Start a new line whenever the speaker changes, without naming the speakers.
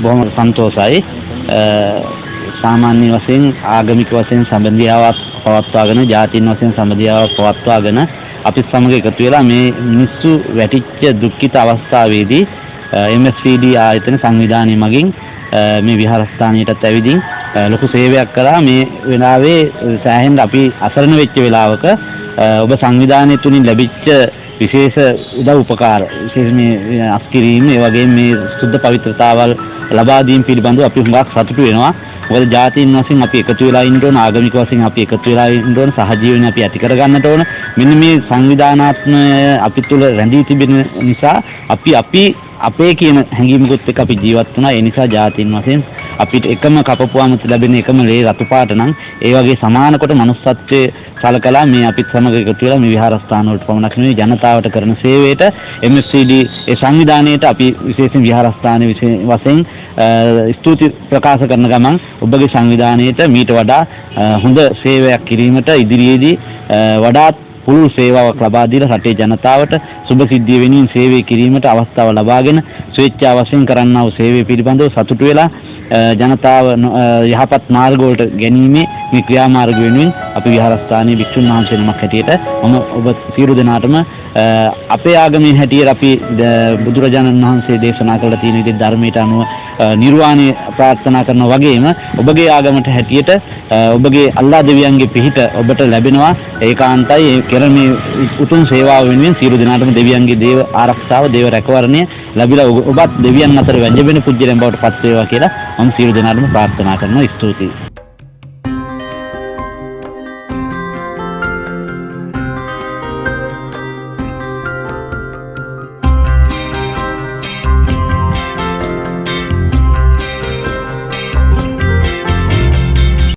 බොහොම සන්තෝෂයි. සාමාන්‍ය වශයෙන් ආගමික වශයෙන් සම්බන්ධතාවක් පවත්වාගෙන ජාතීන් වශයෙන් සම්බන්ධතාවක් පවත්වාගෙන අපි සමග එකතු වෙලා මේ මිනිස්සු වැටිච්ච දුක්ඛිත අවස්ථාවේදී MSCD ආයතන සංවිධානය මගින් මේ විහාරස්ථානයටත් ඇවිදින් ලොකු සේවයක් කළා. මේ වෙලාවේ සෑහෙන අපි අසරණ වෙච්ච වෙලාවක ඔබ සංවිධානය තුලින් ලැබිච්ච විශේෂ උදව් උපකාර විශේෂ මේ අස්කිරීම ඒ වගේම මේ සුද්ධ පවිත්‍රතාවල් ලබා දීම පිළිබඳව අපි හුඟක් සතුටු වෙනවා. මොකද ජාතීන් වශයෙන් අපි එකතු වෙලා ඉන්න ඕන, ආගමික වශයෙන් අපි එකතු වෙලා ඉන්න ඕන, සහජීවනය අපි ඇති කර ගන්නට ඕන. මෙන්න මේ සංවිධානාත්මය අපි තුල රැඳී තිබෙන නිසා අපි අපේ කියන හැඟීමකුත් එක්ක අපි ජීවත් වුණා. ඒ නිසා ජාතීන් වශයෙන් අපිට එකම කපපුවාමත ලැබෙන එකම ලේ රතු පාට නම් ඒ වගේ සමාන කොට මනුස්සත්වයේ සලකලා මේ අපිත් සමග එකතු වෙලා මේ විහාරස්ථාන වලට පමණක් නෙවෙයි ජනතාවට කරන සේවයට MSCD ඒ සංවිධානයට අපි විශේෂයෙන් විහාරස්ථානයේ වශයෙන් ස්තුති ප්‍රකාශ කරන ගමන් ඔබගේ සංවිධානයට මීට වඩා හොඳ සේවයක් කිරීමට ඉදිරියේදී වඩාත් පුළුල් සේවාවක් ලබා දීලා රටේ ජනතාවට සුබ සිද්ධිය වෙනුවෙන් සේවය කිරීමට අවස්ථාව ලබාගෙන ස්වේච්ඡා වශයෙන් කරන්නා වූ සේවය පිළිබඳව සතුටු වෙලා ජනතාව යහපත් මාර්ග වලට ගැනීමේ මේ ක්‍රියාමාර්ග වෙනුවෙන් අපි විහාරස්ථානයේ භික්ෂුන් වහන්සේ නමක් හැටියට මම ඔබ සියලු දෙනාටම අපේ ආගමේ හැටියට අපි බුදුරජාණන් වහන්සේ දේශනා කළ තියෙන විදිහට ධර්මයට අනුව නිර්වාණය ප්‍රාර්ථනා කරනවා වගේම ඔබගේ ආගමට හැටියට ඔබගේ අල්ලා දෙවියන්ගේ පිහිට ඔබට ලැබෙනවා. ඒකාන්තයි ඒ කරන මේ උතුම් සේවාව වෙනුවෙන් සියලු දෙනාටම දෙවියන්ගේ දේව ආරක්ෂාව, දේව රැකවරණය ලැබිලා ඔබත් දෙවියන් අතර වැජඹෙන පුජ්‍යලයන් බවට පත් වේවා කියලා මම සියලු දෙනාටම ප්‍රාර්ථනා කරනවා. ස්තුතියි.